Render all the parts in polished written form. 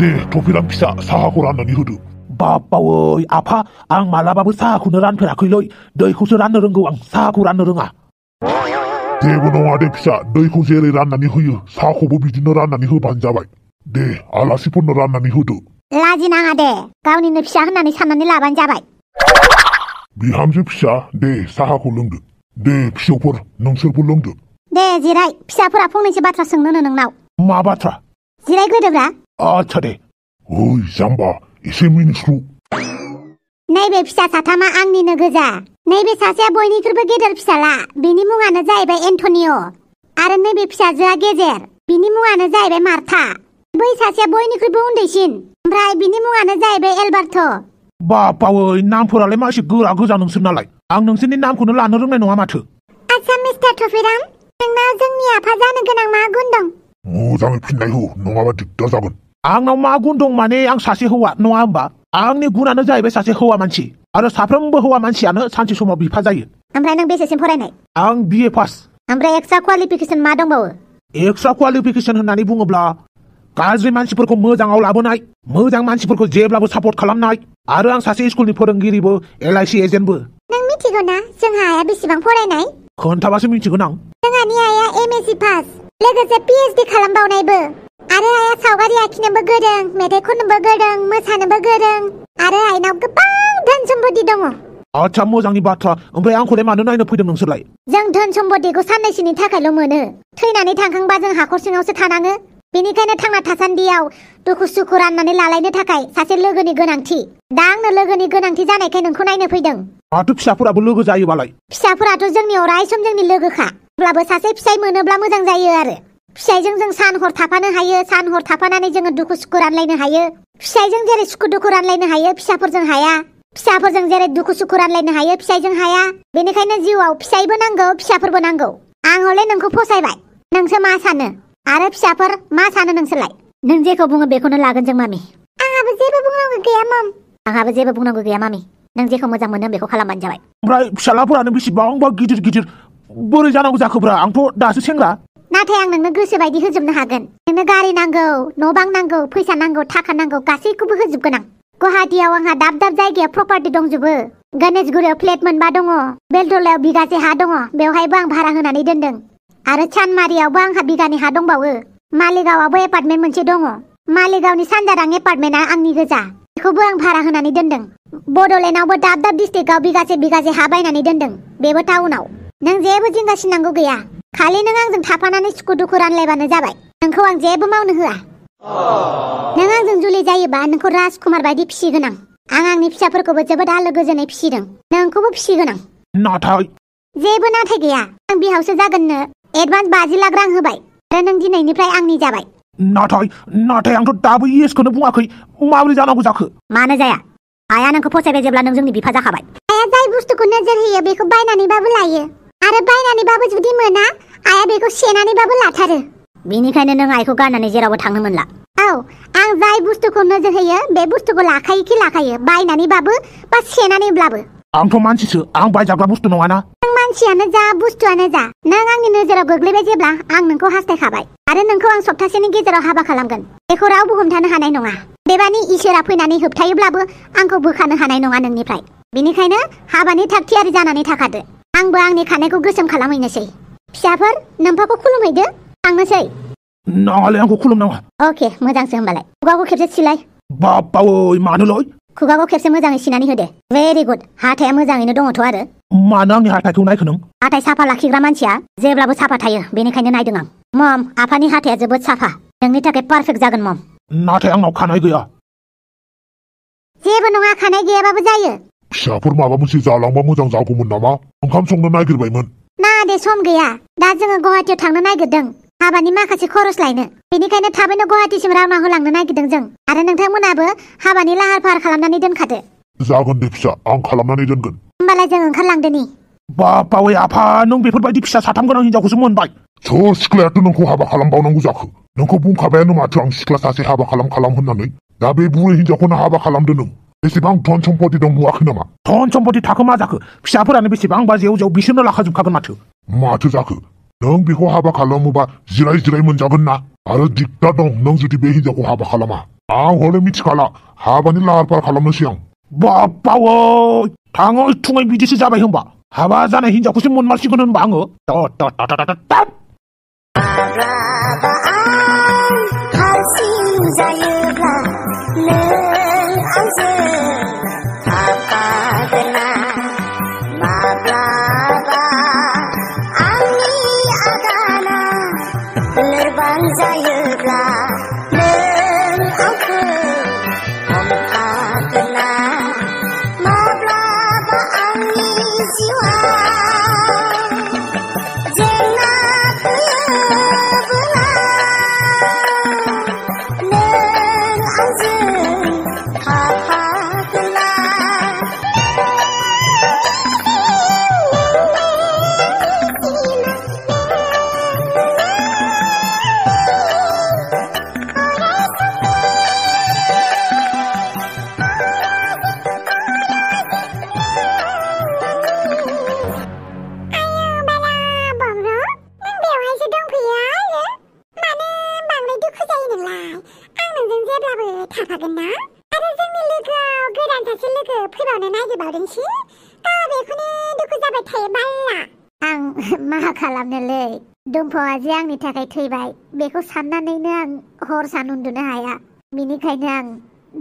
दे टफिराम फिसा साहाखौ राननानै होदो। बापावै आफा आं मालाबाबो साहाखौनो रानफेराखैलै दैखौसो राननो रोंगौ आं साहाखौ राननो रोङा। जेबो नङा दे फिसा दैखौ जेरै राननानै होयो साहाखौबो बिदिनो राननानै होबानो जाबाय। दे आलासिफोरनो राननानै होदो। लाजिनाङा दे गावनिनो फिसा होननानै साननानै लाबानो जाबाय। बिहामजो फिसा दे साहाखौ लोंदो। दे फिसौफोर नोंसोरबो लोंदो। दे जिराय फिसाफोरा फंनैसो बाथ्रा सोंनोनो नोंनाव। मा बाथ्रा? जिरायग्रोदोब्रा। आच्छा दे। ओइ जाम्बा एसे मिनिस्लु। नैबे फिसा साथामा आंनिनो गोजा। नैबे सासेया बयनिख्रुइबो गेदेर फिसाला बिनि मुङानो जाहैबाय एन्टनिय'। आरो नैबे फिसाजोआ गेजेर बिनि मुङानो जाहैबाय मार्था। बै सासेया बयनिख्रुइबो उन्दैसिन ओमफ्राय बिनि मुङानो जाहैबाय एलबार्ट। बापावै नामफोरालाय मासे गोरा गोजा नोंसोर नालाय आं नोंसोरनि नामखौनो लानो रोंनाय नङा माथो। आच्छा मिस्टार टफिराम नोंनाव जोंनि आफा जानो गोनां मा गुन दं? मोजाङै फिननाय हो नङाबा दिगदार जागोन। आंनाव मा गुन दं माने आं सासे हौवा नङा होमबा? आंनि गुनानो जाहैबाय सासे हौवा मानसि आरो साफ्रोमबो हौवा मानसियानो सानसे समाव बिफा जायो। ओमफ्राय नों बेसेसिम फरायनाय? आं BA पास। ओमफ्राय एक्सट्रा क्वालिफिकेसन मा दंबावो? एक्सट्रा क्वालिफिकेसन होननानै बुङोब्ला गाज्रि मानसिफोरखौ मोजाङाव लाबोनाय मोजां मानसिफोरखौ जेब्लाबो सापर्ट खालामनाय आरो आं सासे स्कुलनि फोरोंगिरिबो LIC एजेन्टबो। नों मिथिगौ ना जोंहा आइया बेसेबां फरायनाय? खोन्थाबासो मिथिगोन आं। जोंहानि आइया MSc पास लोगोसे PhD खालामबावनायबो। आरो आइया सावगारि आखिनोबो गोरों मेथाइ खननोबो गोरों मोसानोबो गोरों आरो आइनाव गोबां धोन सम्पति दङ। आच्छा मोजांनि बाथ्रा ओमफ्राय आंखौलाय मानो नायनो फैदों नोंसोरलाय? जों धोन सम्पतिखौ साननैसोनि थाखायल' मोनो। थैनानै थांखांबा जों हाखर सिङावसो थानाङो। बेनिखायनो थांना थासान्दियाव दुखु सुखु राननानै लालायनो थाखाय सासे लोगोनि गोनांथि। दा आंनो लोगोनि गोनांथि जानायखाय नोंखौ नायनो फैदों। माथो फिसाफोराबो लोगो जायोबालाय? फिसाफोराथ' जोंनि अराय सम जोंनि लोगोखा। अब्लाबो सासे फिसाय मोनोब्ला मोजां जायो आरो। फिसायजों जों सान हर थाफानो हायो सान हर थाफानानै जोङो दुखु सुखु रानलायनो हायो। फिसायजों जेरै सुखु दुखु रानलायनो हायो फिसाफोरजों हाया। फिसाफोरजों जेरै दुखु सुखु रानलायनो हायो फिसायजों हाया। बेनिखायनो जिउआव फिसायबो नांगौ फिसाफोरबो नांगौ। आं हले नोंखौ फसायबाय। नोंसो मा सानो? आरो फिसाफोर मा सानो नोंसोरलाय? नों जेखौ बुङो बेखौनो लागोन जों मामि। आंहाबो जेबो बुंनांगौ गैया मम। आंहाबो जेबो बुंनांगौ गैया मामि। नों जेखौ मोजां मोनो बेखौ खालामबानो जाबाय। ओमफ्राय फिसालाफोरानो बेसेबांबा गिदिर गिदिर बोरै जानांगौ जाखोब्रा आंथ' दासो सेंग्रा। नाथाय आं नोंनो गोसो बायदि होजोबनो हागोन। नोंनो गारि नांगौ न' बां नांगौ फैसा नांगौ थाखा नांगौ गासैखौबो होजोबगोन आं। गुवाहाटियाव आंहा दाब दाब जायगायाव प्रपार्टि दंजोबो। गणेशगुरियाव फ्लेट मोनबा दङ। बेलतलायाव बिगासे हा दङ बेवहायबो आं भारा होनानै दोनदों। आरो चानमारियावबो आंहा बिगानै हा दंबावो। मालिगावआवबो एपार्टमेन्ट मोनसे दङ। मालिगावनि सानजारां एपार्टमेन्टआ आंनि गोजा। बेखौबो आं भारा होनानै दोनदों। बड'लेण्डआवबो दाब दाब डिस्ट्रिक्टआव बिगासे हा बायनानै दोनदों बेबो टाउनाव। नों जेबो जिंगासिनांगौ गैया। खालि नों आंजों थाफानानै सुखु दुखु रानलायबानो जाबाय। नोंखौ आं जेबो मावनो होआ। नों आंजों जुलि जायोबा नोंखौ राजकुमार बायदि फिसिगोन आं। आंनि फिसाफोरखौबो जोबोद आलो गोजोनै फिसिदों। नोंखौबो फिसिगोन आं। नाथाय जेबो नाथाय गैया। आं बिहावसो जागोननो एडभान्स 50 लाख रां होबाय आरो नों दिनैनिफ्राय आंनि जाबाय। नाथाय आंथ' दाबो येसखौनो बुङाखै माबोरै जानांगौ जाखो? मानो जाया? आइया नोंखौ फसायबाय जेब्ला नों जोंनि बिफा जाखाबाय। आइया जाय बुस्थुखौ नोजोर होयो बेखौ बायनानैबाबो लायो आरो बायनानैबाबो जुदि मोना आइया बेखौ सेनानैबाबो लाथारो। बेनिखायनो नों आइखौ गारनानै जेरावबो थांनो मोनला। औ आं जाय बुस्थुखौ नोजोर होयो बे बुस्थुखौ लाखायोखि लाखायो बायनानैबाबो बा सेनानैब्लाबो। आंथ' मानसिसो आं बायजाग्रा बुस्थु नङाना। नों मानसियानो जा बुस्थुआनो जा नों आंनि नोजोराव गोग्लैबाय जेब्ला आं नोंखौ हास्थायखाबाय आरो नोंखौ आं सप्तासेनि गेजेराव हाबा खालामगोन। बेखौ रावबो हमथानो हानाय नङा। बेबानि इसोरा फैनानै होबथायोब्लाबो आंखौ बोखानो हानाय नङा नोंनिफ्राय। बेनिखायनो हाबानि थाग थियारि जानानै थाखादो। आंबो आंनि खानायखौ गोसोम खालामहैनोसै। फिसाफोर नोम्फाखौ खुलुमहैदो। थांनोसै। नाङालै आंखौ खुलुमनाङा। अके मोजांसो होमबालाय। खुगाखौ खेबसे सिलाय। बापावै मानोलै? खुगाखौ खेबसे मोजाङै सिनानै होदे। भेरि गुड हाथाया मोजाङैनो दङथ' आरो। मानो आंनि हाथायखौ नायखो नों? हाथाय साफा लाखिग्रा मानसिया जेब्लाबो साफा थायो बेनिखायनो नायदों आं। मम आफानि हाथाया जोबोद साफा। नोंनि थाखाय पारफेक्ट जागोन मम। नाथाय आंनाव खानाय गैया। जेबो नङा खानाय गैयाबाबो जायो। फिसाफोर माबा मोनसे जालांबा मोजां जागौमोन नामा? ओंखाम संनो नागिरबायमोन। ना दे सम गैया। दा जोङो गुवाहाटियाव थांनो नागिरदों हाबानि माखासे खरस लायनो। बेनिखायनो थाबैनो गुवाहाटिसिम रावना होलांनो नागिरदों जों। आरो नोंथांमोनाबो हाबानि लाहार फाहार खालामनानै दोनखादो। जागोन दे फिसा आं खालामनानै दोनगोन। होमबालाय जों ओंखारलांदोनि। बापावै आफा नों बेफोरबायदि फिसा साथाम गोनां हिनजावखौसो मोनबाय। सोर सिख्लायाथ' नोंखौ हाबा खालामबावनांगौ जाखो? नोंखौ बुंखाबायानो माथो आं सिख्ला सासे हाबा खालाम होननानै। दा बे बुरै हिनजावखौनो हाबा खालामदो नों। बेसेबां धन सम्पति दं नुवाखै नामा? धन सम्पति थाखो मा जाखो? फिसाफोरानो बेसेबांबा जेव बिसोरनो लाखाजोबखागोन माथो। माथो जाखो? नों बेखौ हाबा खालामोबा जिराय मोनजागोन ना? आरो दिगदार दं नों जुदि बे हिनजावखौ हाबा खालामा। आं हले मिथिखाला हाबानि लाहार फाहार खालामनोसै आं बाप्पावै थाङै थुङै बिदिसो जाबाय होनबा हाबा जानाय हिनजावखौसो मोनमारसिगोन होनबा आङो दुम्फावा जे आंनि थाखाय थैबाय बेखौ साननानैनो आं हर सान उन्दुनो हाया बिनिखायनो आं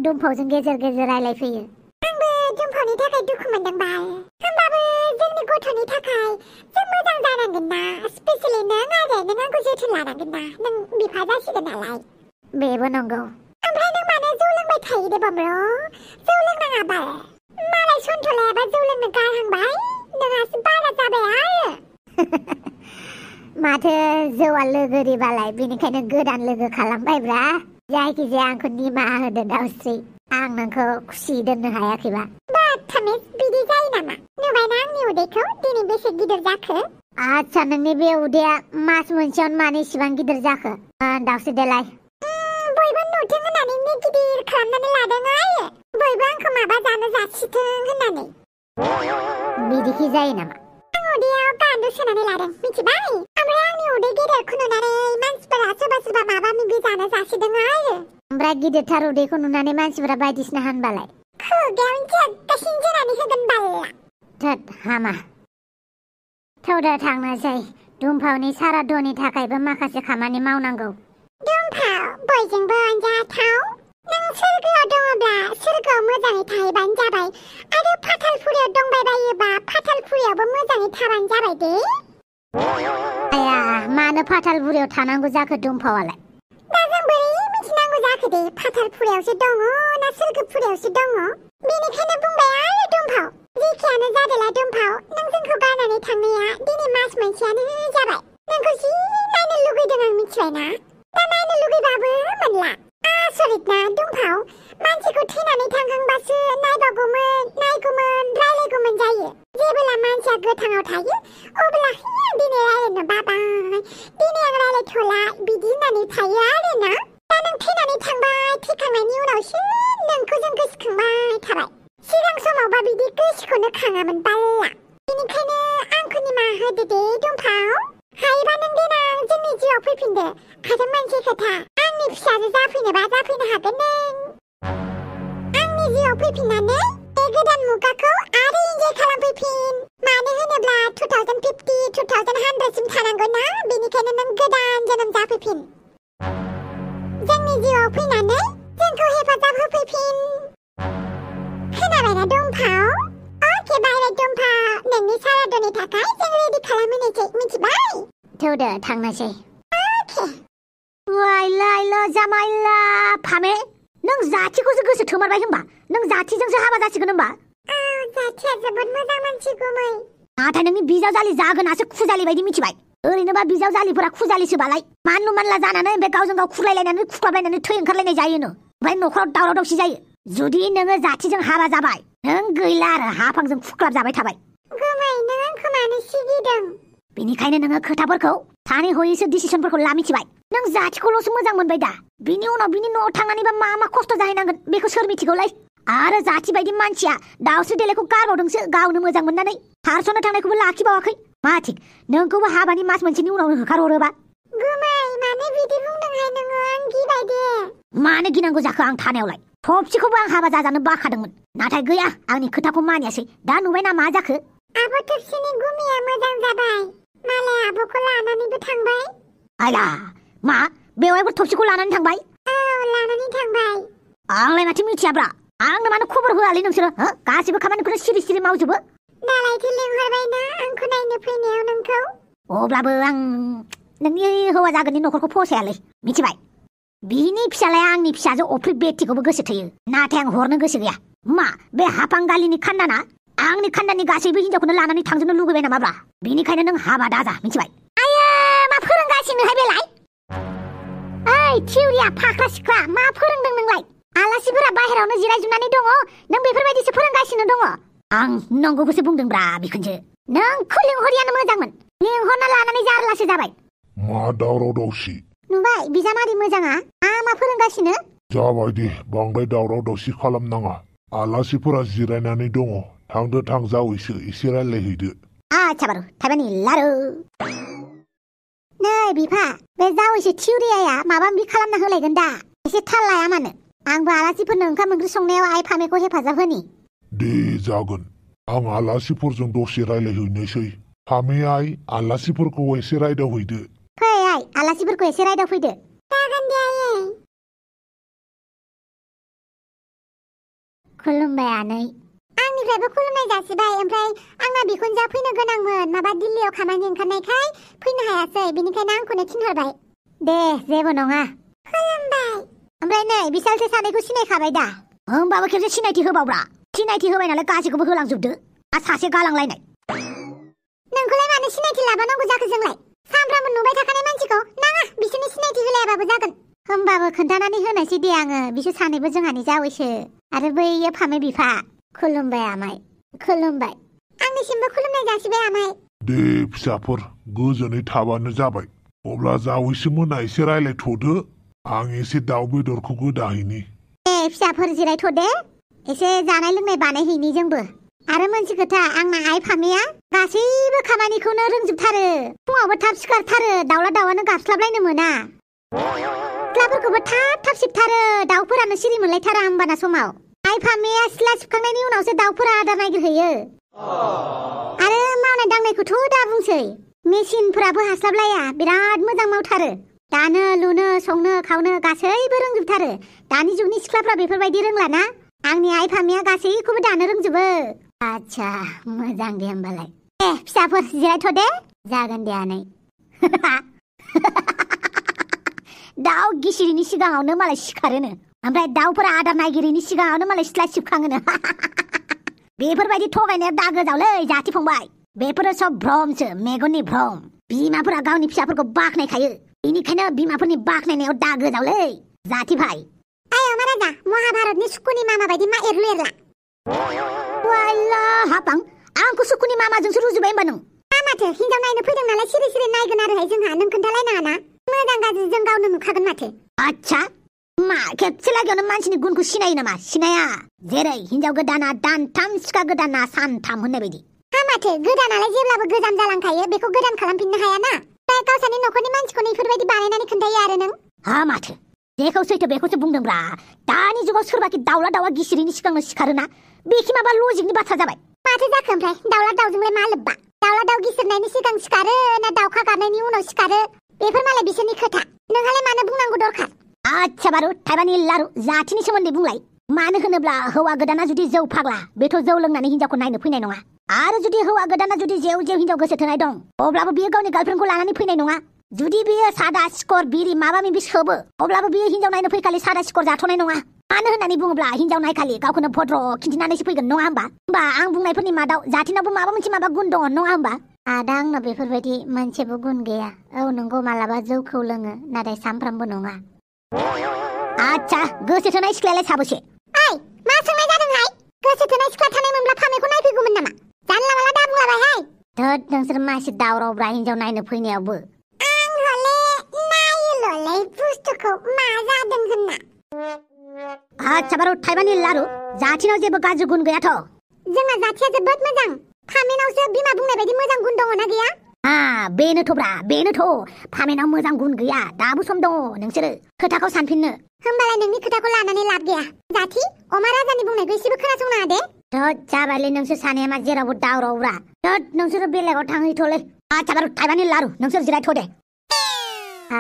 दुम्फावजों गेजेर गेजेर रायलायफैयो आंबो दुम्फावनि थाखाय दुखु मोनदोंबाय होमबाबो जोंनि गथ'नि थाखाय जों मोजां जानांगोन ना स्पेशली नों आंखौ जोथोन लानांगोन ना नों बिफा जासिगोन नालाय बेबो नंगौ ओमफ्राय नों मानो जौ लोंबाय थायो दे बमब्र जौ लोंनाङा बाल मालाय सन्थलायाबा जौ लोंनो गारहांबाय नोंहासो बारा जाबाय आरो माथो जौआ लोगोरिबालाय बेनिखायनो गोदान लोगो खालामबायब्रा जायखिजाया आंखौ निमाहा होदो दाउस्रि आं नोंखौ खुसि दोननो हायाखैबा बाथामिस बिदि जायो नामा नुबायना आंनि उदैखौ दिनै बेसे गिदिर जाखो आच्छा नोंनि बे उदैया मास मोनसेयावनो मानो इसिबां गिदिर जाखो दाउस्रि देलाय बयबो नुथों होननानै गिदिर खालामनानै लादों आरो बयबो आंखौ माबा जानो जासिथों होननानै बिदिखि जायो नामा उदैयाव गान्दु सोनानै लादों मिथिबाय ओमफ्राय आंनि उदै गेदेरखौ नुनानै मानसिफोरा सोरबा सोरबा माबा माबि जानो जासिदों आरो ओमफ्राय गिदिरथार उदैखौ नुनानै मानसिफोरा बायदिसिना होनबालाय खुगायावनो जेगासिनो जोनानै होगोन बाल्ला थोद हामा थौदो थांनोसै दुम्फावनि सारादुनि थाखायबो माखासे खामानि मावनांगौ दुम्फाव बयजोंबो अनजाथाव नों सोरगोआव दङब्ला सोरगोआव मोजाङै थाहैबानो जाबाय आरो फाथालफुरियाव दंबायबायोबा फाथालफुरियावबो मोजाङै थाबानो जाबाय दे आया मानो फाथालफुरियाव थानांगौ जाखो दुम्फावालाय दा जों बोरै मिथिनांगौ जाखो दे फाथालफुरियावसो दङ ना सोरगोफुरियावसो दङ बेनिखायनो बुंबाय आरो दुम्फाव जेखियानो जादोला दुम्फाव नों जोंखौ गारनानै थांनाया दिनै मास मोनसेयानो जाबाय नोंखौ जि नायनो लुगैदों आं मिथिबायना दा नायनो लुगैबाबो मोनला आसरित ना दुम्फाव मानसिखौ थैनानै थांखांबासो नायगौमोन रायलायगौमोन जायो जेब्ला मानसिया गोथाङाव थायो अब्ला दिनै रायलायनो बाबाय दिनै आं रायलायथ'ला बिदि होननानै थायो आरो ना दा नों थैनानै थांबाय थैखांनायनि उनावसो नोंखौ जों गोसोखांबाय थाबाय सिगां समावबा बिदि गोसोखौनो खाङामोन बाल्ला बेनिखायनो आंखौ निमाहा होदो दे दुम्फाव हायोबा नों देनां जोंनि जिउआव फैफिनदो आरो मोनसे खोथा आंनि फिसाजो जाफैनोबा जाफैनो हागोन नों आंनि जिउआव फैफिननानै बे गोदान मुगाखौ आरो इन्जय खालामफैफिन मानो होनोब्ला 2050-2100 सिम थानांगौ ना बेनिखायनो नों गोदान जोनोम जाफैफिन जोंनि जिउआव फैनानै जोंखौ हेफाजाब होफैफिन खोनाबायना दुम्फाव अके बाय दुम्फाव नोंनि सारादुनि थाखाय जों रेडि खालामहोनोसै मिथिबाय थौदो थांनोसै अके वाइलाइला जामाइला फामे नों जाथिखौसो गोसो थोमारबाय होनबा नों जाथिजोंसो हाबा जासिगोन होनबा जाथिया जोबोद मोजां मानसि गुमै नाथाय नोंनि बिजावजालि जागोनासो खुजालि बायदि मिथिबाय ओरैनोबा बिजावजालिफोरा खुजालिसोबालाय मानलु मानला जानानै बे गावजों गाव खुरलायलायनानै खुख्लाबलायनानै थै ओंखारलायनाय जायोनो ओमफ्राय न'खराव दावराव दावसि जायो जुदि नोङो जाथिजों हाबा जाबाय नों गैला आरो हाफांजों खुख्लाब जाबाय थाबाय गुमै नों आंखौ मानो सिगिदों बेनिखायनो नोङो खोथाफोरखौ सानै हयैसो डिसिसनफोरखौ ला मिथिबाय नों जाथिखौल'सो मोजां मोनबाय दा बिनि उनाव बिनि न'आव थांनानैबा मा मा खस्थ' जाहैनांगोन बेखौ सोर मिथिगौलै आरो जाथि बायदि मानसिया दाउस्रि देलायखौ गारबावदोंसो गावनो मोजां मोननानै हारस'नो थांनायखौबो लाखिबावाखै मा थिक नोंखौबो हाबानि मास मोनसेनि उनावनो होखारहरोबा गुमै मानो बिदि बुंदोंहाय नोङो आं गिबाय दे मानो गिनांगौ जाखो आं थानायावलाय थबसिखौबो आं हाबा जाजानो बाखादोंमोन नाथाय गैया आंनि खोथाखौ मानियासै दा नुबायना मा जाखो आब' थोबसिनि गुमिया मोजां जाबाय मालाय आब'खौ लानानैबो थांबाय आयला मा बेवाइफोर थबसिखौ लानानै थांबाय औ लानानै थांबाय आंलाय माथो मिथियाब्रा आंनो मानो खबर होआलै नोंसोरो गासिबो खामानिखौनो सिरि सिरि मावजोबो दालायथो लिंहरबायना आंखौ नायनो फैनायाव नोंखौ अब्लाबो आं नोंनि हौवा जागोननि नखरखौ फसायालै मिथिबाय बिनि फिसालाया आंनि फिसाजो अफ्रि बेटिखौबो गोसो थोयो नाथाय आं हरनो गोसो गैया मा बे हाफांगालिनि खान्दाना आंनि खान्दानि गासैबो हिनजावखौनो लानानै थांजोबनो लुगैबाय नामाब्रा बिनिखायनो नों हाबा दाजा मिथिबाय आयो मा फोरोंगासिनोहाय बेलाय ओइ थिउरिया फाख्रा सिख्रा मा फोरोंदों नोंलाय आलासिफोरा बाहेरावनो जिरायजोबनानै दङ नों बेफोरबायदिसो फोरोंगासिनो दङ आं नंगौखौसो बुंदोंब्रा बिखुनजो नोंखौ लिंहरियानो मोजांमोन लिंहरना लानानै जारलासो जाबाय मा दावराव दावसि नुबाय बिजामादै मोजाङा मा फोरोंगासिनो जाबाय दे बांद्राय दावराव दावसि खालामनाङा आलासिफोरा जिरायनानै दङ थांदो थां जावैसो एसे रायलायहैदो आच्छा बारु थाइबानि लारु नै बिफा बे जावैसो थिउरियाया माबा माबि खालामना होलायगोन दा एसे थाल लाया मानो आंबो आलासिफोरनो ओंखाम ओंख्रि संनायाव आइ फामेखौ हेफाजाब होनि दे जागोन आं आलासिफोरजों दसे रायलायहैनोसै फामे आइ आलासिफोरखौ एसे रायदावहैदो फै आइ आलासिफोरखौ एसे रायदावफैदो जागोन दे आयै खुलुमबाय आनै आंनिफ्रायबो खुलुमनाय जासिबाय ओमफ्राय आंना बिखुनजोआ फैनो गोनांमोन माबा दिल्लीयाव खामानि ओंखारनायखाय फैनो हायासै बेनिखायनो आंखौनो थिनहरबाय दे जेबो नङा खुलुमबाय ओमफ्राय नै बिसालथे सानैखौ सिनायखाबाय दा होमबाबो खेबसे सिनायथि होबावब्रा सिनायथि होबाय नालाय गासैखौबो होलांजोबदो सासे गालांलायनाय नोंखौलाय मानो सिनायथि लाबानांगौ जाखो जोंलाय सामफ्रामबो नुबाय थाखानाय मानसिखौ नाङा बिसोरनि सिनायथि होलायाबाबो जागोन होमबाबो खोन्थानानै होनायसै दे आङो बिसोर सानैबो जोंहानि जावैसो आरो बैयो फामे बिफा खुलुमबाय आमाय खुलुमबाय आंनिसिमबो खुलुमनाय जासिबाय आमाय दे फिसाफोर गोजोनै थाबानो जाबाय अब्ला जावैसो मोना एसे रायलायथ'दो आं एसे दाउ बेदरखौ गोदाहैनि दे फिसाफोर जिरायथ' दे एसे जानाय लोंनाय बानायहैनि जोंबो आरो मोनसे खोथा आंना आइ फामेया गासैबो खामानिखौनो रोंजोबथारो फुङावबो थाब सिखारथारो दाउला दाउआनो गाबस्लाबलायनो मोना सिथ्लाफोरखौबो थाब थाब सिबथारो दाउफोरानो सिरि मोनलायथारा होमबाना समाव आइ फामेया सिथ्ला सिबखांनायनि उनावसो दाउफोरा आदार नागिरहैयो आरो मावनाय दांनायखौथ' दा बुंसै मेसिनफोराबो हास्लाबलाया बिराद मोजां मावथारो दानो लुनो संनो खावनो गासैबो रोंजोबथारो दानि जुगनि सिख्लाफ्रा बेफोरबायदि रोंलाना आंनि आइ फामेया गासैखौबो दानो रोंजोबो आच्छा मोजां दे होमबालाय दे फिसाफोर जिरायथ' दे जागोन दे आनै दाउ गिसिरिनि सिगाङावनो मालाय सिखारोनो ओमफ्राय दाउफोरा आदार नागिरिनि सिगाङावनो मालाय सिथ्ला सिबखाङोनो बेफोरबायदि थगायनाया दागो जावलै जाथि फंबाय बेफोरो सब भ्रमसो मेगननि भ्रम बिमाफोरा गावनि फिसाफोरखौ बाख्नायखायो बेनिखायनो बिमाफोरनि बाख्नायनायाव दागो जावलै जाथि भाइ आयो महाराजा महाभारतनि सुकुनि मामा बायदि मा एरलु एरला वाला हापां आंखौ सुकुनि मामाजोंसो रुजुबाय होमबा नों माथो हिनजाव नायनो फैदों नालाय सिरि सिरि नायगोन आरोहाय जोंहा नों खोन्थालायनाङा ना मोजां गाज्रि जों गावनो नुखागोन माथो आच्छा मा खेबसे लागैयावनो मानसिनि गुनखौ सिनायो नामा सिनाया जेरै हिनजाव गोदाना दानथाम सिखा गोदाना सानथाम होननाय बायदि माथो गोदानालाय जेब्लाबो गोजाम जालांखायो बेखौ गोदान खालामफिननो हायाना गावसोरनि न'खरनि मानसिखौनो इफोरबायदि बानायनानै खोन्थायो आरो नों माथो जेखौ सैथो बेखौसो बुंदोंब्रा दानि जुगाव सोरबाखि दाउला दाउआ गिसिरिनि सिगांनो सिखारोना बेखि माबा लजिकनि बाथ्रा जाबाय माथो जाखो ओमफ्राय दाउला दाउजोंलाय मा लोब्बा दाउला दाउ गिसिरनायनि सिगां सिखारो ना दाउखा गारनायनि उनाव सिखारो बेफोर मालाय बिसोरनि खोथा नोंहालाय मानो बुंनांगौ दरखार आच्छा बारु थाइबानि लारु जाथिनि सोमोन्दै बुंलाय मानो होनोब्ला हौवा गोदाना जुदि जौ फाग्ला बेथ' जौ लोंनानै हिनजावखौ नायनो फैनाय नङा आरो जुदि हौवा गोदाना जुदि जेव जेव हिनजाव गोसो थोनाय दं अब्लाबो बियो गावनि गार्लफ्रेन्डखौ लानानै फैनाय नङा जुदि बियो सादा सिकर बिरि माबा माबि सोबो अब्लाबो बियो हिनजाव नायनो फैखालि सादा सिकर जाथ'नाय नङा मानो होननानै बुङोब्ला हिनजाव नायखालि गावखौनो भद्र खिन्थिनानैसो फैगोन नङा होमबा आं बुंनायफोरनि मादाव जाथिनावबो माबा मोनसे माबा गुन दङ नङा होमबा आदा आंनाव बेफोरबायदि मोनसेबो गुन गैया औ नंगौ मालाबा जौखौ लोङो नाथाय सामफ्रामबो नङा आच्छा गोसो थोनाय सिख्लायालाय साबोसे ओइ मा सोंनाय जादोंहाय गोसो थोनाय सिख्ला थानाय मोनब्ला फामेखौ नायफैगौमोन नामा जानला माला दा बुंलाबायहाय थोद नोंसोर मासे दावरावब्रा हिनजाव नायनो फैनायावबो आं हले नायोल'लै बुस्थुखौ मा जादों होनना आच्छा बारु थाइबानि लारु जाथिनाव जेबो गाज्रि गुन गैयाथ' जोंना जाथिया जोबोद मोजां फामेनावसो बिमा बुंनाय बायदि मोजां गुन दङ ना गैया बेनोथ'ब्रा बेनोथ' फामेनाव मोजां गुन गैया दाबो सम दङ नोंसोरो खोथाखौ सानफिननो होमबालाय नोंनि खोथाखौ लानानै लाब गैया जाथि अमा राजानि बुंनायखौ एसेबो खोनासंनाङा दे जाबायलै नोंसोर सानैया मा जेरावबो दावरावब्रा नोंसोरो बेलेगाव थांहैथ'लै आच्छा बारु थाइबानि लारु नोंसोर जिरायथ' दे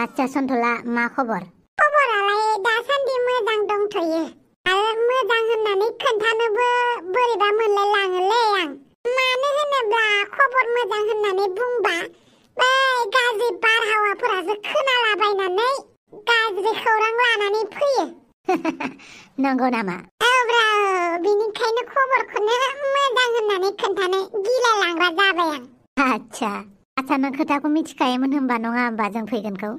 आच्छा सन्थला मा खबर खबरालाय दासान्दि मोजां दंथ'यो आरो मोजां होननानै खोन्थानोबो बोरैबा मोनलाय लाङोलै आं मानो होनोब्ला खबर मोजां होननानै बुंबा बै गाज्रि बारहावाफोरासो खोनालाबायनानै गाज्रि खौरां लानानै फैयो नंगौ नामा औब्रा बिनिखायनो खबरखौनो मोजां होननानै खोन्थानो गिलायलांग्रा जाबाय आं आच्छा नों खोथाखौ मिथिखायोमोन होनबा नङा होमबा जों फैगोनखौ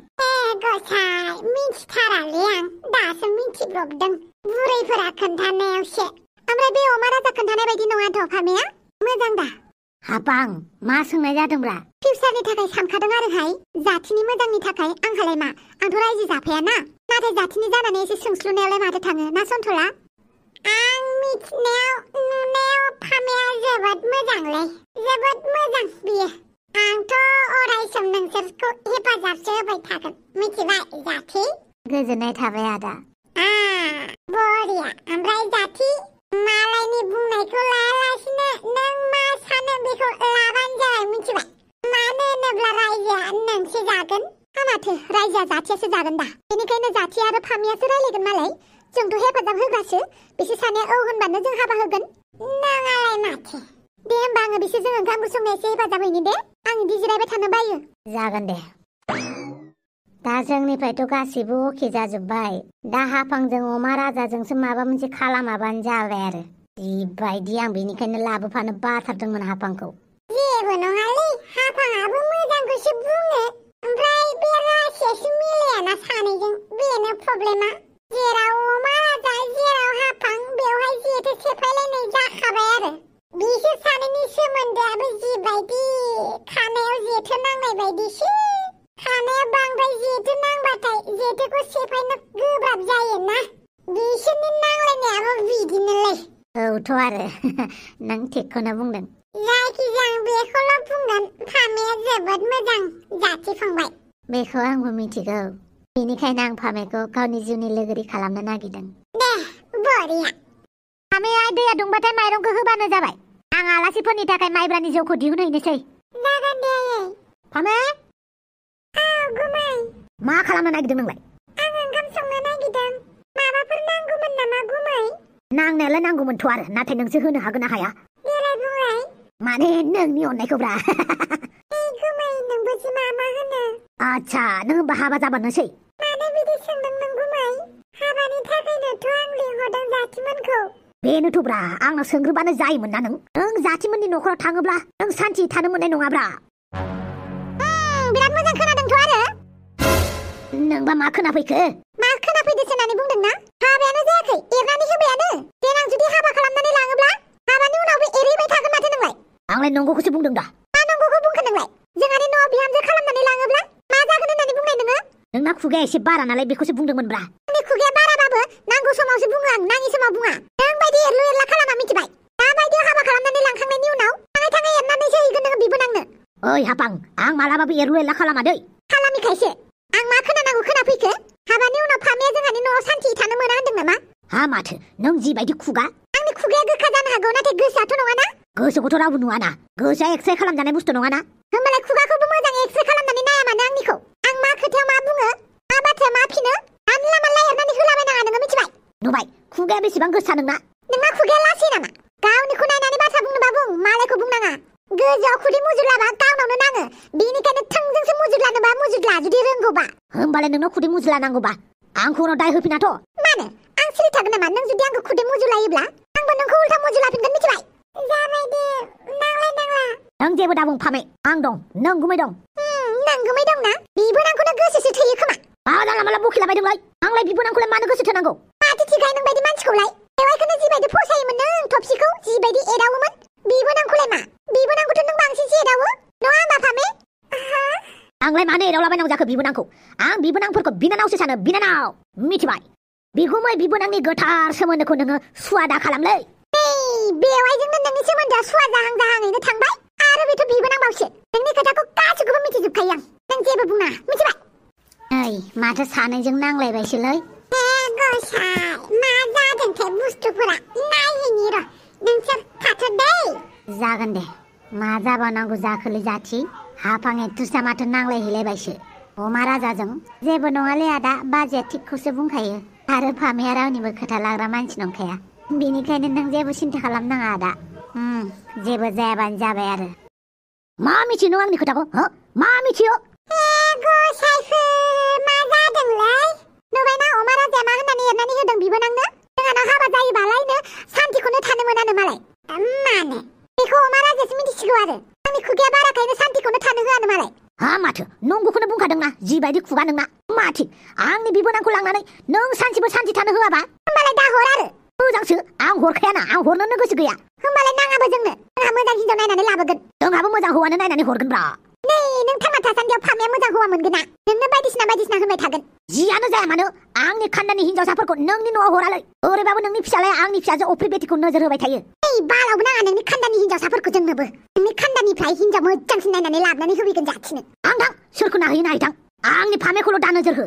गसाय मिथिथारालै आं दासो मिथिब्रबदों बुरैफोरा खोन्थानायावसो ओमफ्राय बे अमा राजा खोन्थानाय बायदि नङाथ' फामेया मोजां दा हाबां मा सोंनाय जादोंब्रा फिउचारनि थाखाय सानखादों आरोहाय जाथिनि मोजांनि थाखाय आंहालाय मा आंथ' रायजो जाफायाना नाथाय जाथिनि जानानै एसे सोंस्लुनायावलाय माथो थाङो ना सन्थला आं मिथिनायाव नुनायाव फामेया जोबोद मोजांलै जोबोद मोजां बियो आंथ' अराय सम नोंसोरखौ हेफाजाबसो होबाय थागोन मिथिबाय जाथि गोजोननाय थाबाय आदा बरिया ओमफ्राय जाथि मालायनि बुंनायखौ लायालासिनो नों मा सानो बेखौ लाबानो जाबाय मिथिबाय मानो होनोब्ला रायजोआ नोंसो जागोन माथो रायजोआ जाथियासो जागोन दा बेनिखायनो जाथि आरो फामियासो रायलायगोन मालाय जोंथ' हेफाजाब होग्रासो बिसोर सानैया औ होनबानो जों हाबा होगोन नोंआलाय माथो दे होमबा आङो बिसोरजों ओंखाम ओंख्रि संनाय एसे हेफाजाब हैनि दे आं बिदि जिरायबाय थानो बायो जागोन दे दा जोंनिफ्रायथ' गासिबो अके जाजोब्बाय दा हाफांजों अमा राजाजोंसो माबा मोनसे खालामाबानो जाबाय आरो बेबायदि आं बेनिखायनो लाबोफानो बाथारदोंमोन हाफांखौ जेबो नङालै हाफांआबो मोजांखौसो बुङो ओमफ्राय बे रासियासो मिलायाना सानैजों बेनो प्रब्लेमा जेराव अमा राजा जेराव हाफां बेवहाय जेथो सेफायलायनाय जाखाबाय आरो बिसोर सानैनि सोमोन्दोआबो जिबायदि खानायाव जेथो नांनाय बायदिसो खानाया बांद्राय जेथो नांबाथाय जेथोखौ सेफायनो गोब्राब जायोना बिसोरनि नांलायनायाबो बिदिनोलै औथ' आरो नों थिगखौनो बुंदों जायखिजाया बेखौल' बुंगोन फामेया जोबोद मोजां जाथि फंबाय बेखौ आंबो मिथिगौ बेनिखायनो आं फामेखौ गावनि जिउनि लोगोरि खालामनो नागिरदों दे बरिया फामेया दैया दुंबाथाय माइरंखौ होबानो जाबाय आं आलासिफोरनि थाखाय माइब्रानि जौखौ दिहुनहैनोसै जागोन दे फामे औ गुमै मा खालामनो नागिरदों नोंलाय आं ओंखाम संनो नागिरदों माबाफोर नांगौमोन नामा गुमै नांनायालाय नांगौमोनथ' आरो नाथाय नोंसो होनो हागोन ना हाया देलाय बुंलाय माने नोंनि अननायखौब्रा गुमै नोंबो जि मा होनो आच्छा नों होमबा हाबा जाबानोसै मानो बिदि सोंदों नों गुमै हाबानि थाखायनोथ' आं लिंहरदों जाथिमोनखौ बेनोथ'ब्रा आंनाव सोंग्रोबानो जायोमोन ना नों जाथिमोननि न'खराव थाङोब्ला नों सान्थि थानो मोननाय नङाब्रा बिराद मोजां खोनादोंथ' आरो नोंबा मा खोनाफैखो मा खोनाफैदोसो होननानै बुंदों ना हाबायानो जायाखै एरनानै होबायानो देनां जुदि हाबा खालामनानै लाङोब्ला हाबानि उनावबो एरहैबाय थागोन माथो नोंलाय आंलाय नंगौखौसो बुंदों दा मा नंगौखौ बुंखो नोंलाय जोंहानि न'आव बिहामजो खालामनानै लाङोब्ला मा जागोन होननानै बुंनाय नोङो नोंना खुगाया एसे बारा नालाय बेखौसो बुंदोंमोनब्रा आंनि खुगाया बाराबाबो नांगौ समावसो बुङो आं नाङि समाव बुङा नों बायदि एरलु एरला खालामा मिथिबाय दाबायदियाव हाबा खालामनानै लांखांनायनि उनाव थाङै थाङै एरनानैसो हैगोन नोङो बिबोनांनो ओइ हाफां आं मालाबाबो एरलु एरला खालामा दै खालामिखायसो आं मा खोनानांगौ खोनाफैखो हाबानि उनाव फामेया जोंहानि न'आव सान्थि थानो मोना होनदों नामा हा माथो नों जिबायदि खुगा आंनि खुगाया गोखा जानो हागौ नाथाय गोसोआथ' नङाना गोसोखौथ' रावबो नुवाना गोसोआ एक्सरे खालामजानाय बुस्थु नङाना होमबालाय खुगाखौबो मोजां एक्सरे खालामनानै नाया मानो आंनिखौ आं मा खोथायाव मा बुङो मा बाथ्राया मा फिनो जानला मानला एरनानै होलाबायनाङा नोङो मिथिबाय नुबाय खुगाया बेसेबां गोसा नोंना खुगाया लासै नामा गावनिखौ नायनानै बाथ्रा बुंनोबा बुं मालायखौ बुंनाङा गोजौआव खुदै मुजुरलाबा गावनावनो नाङो बेनिखायनो थोंजोंसो मुजुरलानोबा मुजुरला जुदि रोंगौबा होमबालाय नोंनाव खुदै मुजुरला नांगौबा आंखौ उनाव दाय होफिनाथ' मानो आं सिरि थागोन नामा नों जुदि आंखौ खुदै मुजुरलायोब्ला आंबो नोंखौ उल्था मुजुरलाफिनगोन मिथिबाय जाबाय दे नांला नों जेबो दाबुं फामे आं दं नों गुमै दं नों गुमै दंना बिबोनांखौनो गोसोसो थोयो खोमा जानला माला बखिलाबायदोंलाय आंलाय बिबोनांखौलाय मानो गोसो थोनांगौ माथो थिगाय नों बायदि मानसिखौलाय बेवाइखौनो जिबायदि फसायोमोन नों थफसिखौ जिबायदि एदावोमोन बिबोनांखौलाय मा बिबोनांखौथ' नों बांसिनसो एदावो नङा होमबा फामे आंलाय मानो एदावलाबायनांगौ जाखो बिबोनांखौ आं बिबोनांफोरखौ बिनानावसो सानो बिनानाव मिथिबाय बिगुमै बिबोनांनि गोथार सोमोन्दोखौ नोङो सुवा दा खालामलै बेवाइजोंनो नोंनि सोमोन्दोआ सुवा जाहां जाहाङैनो थांबाय आरो आरो बेथ' बिबोनांबावसो नोंनि खोथाखौ गासैखौबो मिथिजोबखायो आं नों जेबो बुङा मिथिबाय ओइ माथो सानैजों नांलायबायसोलै गसाय मा जादोंथाय बुस्थुफोरा नायहैनि र' नोंसोर थाथ' दै जागोन दे मा जाबावनांगौ जाखोलै जाथि हाफां एकथुसा माथो नांलायहैलायबायसो अमा राजाजों जेबो नङालै आदा बाजैया थिगखौसो बुंखायो आरो फामेया रावनिबो खोथा लाग्रा मानसि नंखाया बेनिखायनो नों जेबो सिन्था खालामनाङा आदा जेबो जायाबानो जाबाय आरो मा मिथियो नों आंनि खोथाखौ मा मिथियो गसाइफोर मा जादोंलै नुबायना अमा राजाया मा होननानै एरनानै होदों बिबोनांनो जोंहानाव हाबा जायोबालायनो सान्तिखौनो थानो मोनानो मालाय मानो बेखौ अमा राजायासो मिथिसिगौ आरो आंनि खुगाया बाराखायनो सान्तिखौनो थानो होआनो मालाय माथो नंगौखौनो बुंखादोंना जिबायदि खुगा नोंना माथि आंनि बिबोनांखौ लांनानै नों सानसेबो सान्ति थानो होआबा होमबालाय दा हर आरो मोजांसो आं हरखायाना आं हरनोनो गोसो गैया होमबालाय नाङाबो जोंनो जोंहा मोजां हिनजाव नायनानै लाबोगोन जोंहाबो मोजां हौवानो नायनानै हरगोन ब्रा नै नों थांना थासान्दियाव फामेया मोजां हौवा मोनगोन ना नोंनो बायदिसिना होनबाय थागोन जियानो जाया मानो आंनि खान्दानि हिनजावसाफोरखौ नोंनि न'आव हरालै ओरैबाबो नोंनि फिसालाया आंनि फिसाजो अफ्रि बेटिखौ नोजोर होबाय थायो बालावबो नाङा नोंनि खान्दानि हिनजावसाफोरखौ जोंनोबो नोंनि खान्दानिफ्राय हिनजाव मोजांसिन नायनानै लाबोनानै होफैगोन जाथिनो आं थां सोरखौ नाहैयो नायथां आंनि फामेखौल' दा नोजोर हो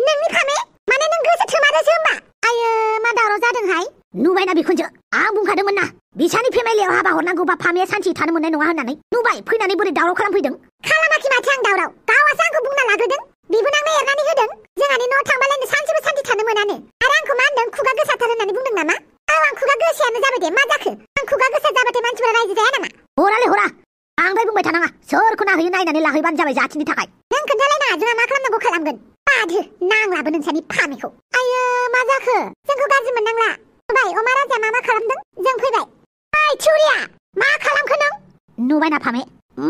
नोंनि फामे माने नों गोसो थोमारोसो होमबा आयो मा दावराव जादोंहाय नुबायना बिखुनजो आं बुंखादोंमोन ना बिसानि फेमिलियाव हाबा हरनांगौबा फामेया सान्थि थानो मोननाय नङा होननानै नुबाय फैनानै बोरै दावराव खालामफैदों खालामाखै माथो आं दावराव गावासो आंखौ बुंना लाग्रोदों बिबोनांनो एरनानै होदों जोंहानि न'आव थांबालायनो सानसेबो सान्थि थानो मोनानो आरो आंखौ मा होनदों खुगा गोसाथार होननानै बुंदों नामा आं खुगा गोसायानो जाबाय दे मा जाखो आं खुगा गोसा जाबाथाय मानसिफोरा रायजो जाया नामा हरालै हरा बांद्राय बुंबाय थानाङा सोरखौ नाहैयो नायनानै लाहैबानो जाबाय जाथिनि थाखाय नों खोन्थालायनाङा जोंहा मा खालामनांगौ खालामगोन बादो नांलाबो नोंसानि फामेखौ आयो मा जाखो जोंखौ गाज्रि मोननांला नुबाय अमा राजाया मा खालामदों जों फैबाय ओइ थिउरिया मा खालामखो नों नुबायना फामे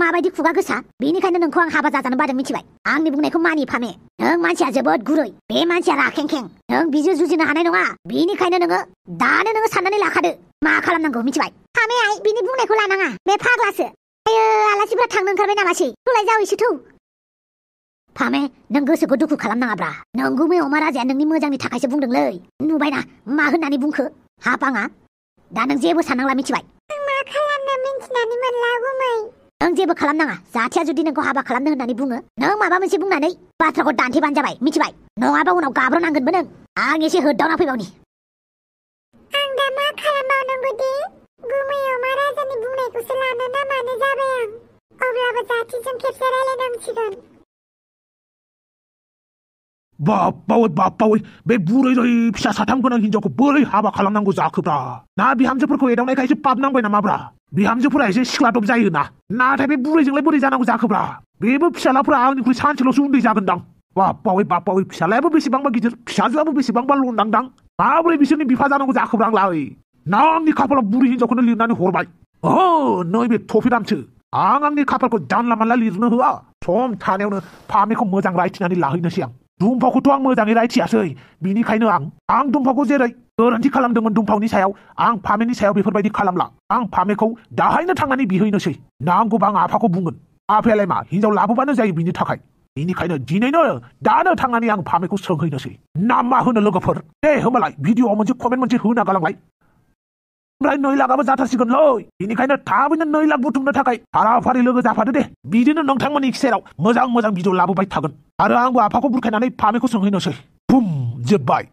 माबायदि खुगा गोसा बेनिखायनो नोंखौ आं हाबा जाजानो बादों मिथिबाय आंनि बुंनायखौ मानि फामे नों मानसिया जोबोद गुरै बे मानसिया राखेंखें नों बिजों जुजिनो हानाय नङा बेनिखायनो नोङो साननानै लाखादो मा खालामनांगौ मिथिबाय फामे आइ बिनि बुंनायखौ लानाङा बे फाग्लासो आयो आलासिफ्रा थांनो ओंखारबाय नामासै थौलाय जावैसो थौ फामे नों गोसोखौ दुखु खालामनाङाब्रा नंगौमै अमा राजाया नोंनि मोजांनि थाखायसो बुंदोंलै नुबायना मा होननानै बुंखो हापाङा दा नों जेबो साननांला मिथिबाय मा खालामनो मिन्थिनानै मोनला गुमै नों जेबो खालामनाङा जाथिया जुदि नोंखौ हाबा खालामनो होननानै बुङो नों माबा मोनसे बुंनानै बाथ्राखौ दान्थेबानो जाबाय मिथिबाय नङाबा उनाव गाब्रनांगोनबो नों आं एसे होदावना फैबावनि आं दा मा खालामबावनांगौ दे गुमै अमा राजानि बुंनायखौसो लानो ना मानो जाबाय आं अब्लाबो जाथिजों खेबसे रायलायनांसिगोन बाप्पावै बे बुरै फिसा साथाम गोनां हिनजावखौ बोरै हाबा खालामनांगौ जाखोब्रा ना बिहामजोफोरखौ एदावनायखायसो पाप नांबाय नामाब्रा बिहामजोफोरा एसे सिख्लादब जायोना नाथाय बे बुरैजोंलाय बोरै जानांगौ जाखोब्रा बेबो फिसालाफोरा आंनिख्रुइ सानसेल'सो उन्दै जागोनदां बाप्पावै फिसालायाबो बेसेबांबा गिदिर फिसाजोआबो बेसेबांबा लंदांदां माबोरै बिसोरनि बिफा जानांगौ जाखोब्रा आंलाय ना आंनि खाफालाव बुरै हिनजावखौनो लिरनानै हरबाय नैबे थफिरामसो आंनि खाफालखौ जानला मानला लिरनो होआ सम थानायावनो फामेखौ मोजां रायथिनानै लाहैनोसै आं दुमफावखौथ' आं मोजाङै रायथियासै बिनिखायनो आं दुमफावखौ जेरै गोरोन्थि खालामदोंमोन दुमफावनि सायाव आं फामेनि सायाव बेफोरबायदि खालामला आं फामेखौ दाहायनो थांनानै बिहैनोसै नांगौबा आं आफाखौ बुंगोन आफायालाय मा हिनजाव लाबोबानो जायो बिनि थाखाय बेनिखायनो दिनैनो दानो थांनानै आं फामेखौ सोंहैनोसै ना मा होनो लोगोफोर दे होमबालाय भिडिअ'आव मोनसे कमेन्ट मोनसे होना गालांलाय ओमफ्राय 9 लाखआबो जाथारसिगोनलै बेनिखायनो थाबैनो 9 लाख बुथुमनो थाखाय फाराफारि लोगो जाफादो दे बिदिनो नोंथांमोननि सेराव मोजां भिडिअ लाबोबाय थागोन आरो आंबो आफाखौ बुरखायनानै फामेखौ सोंहैनोसै बुम जोब्बाय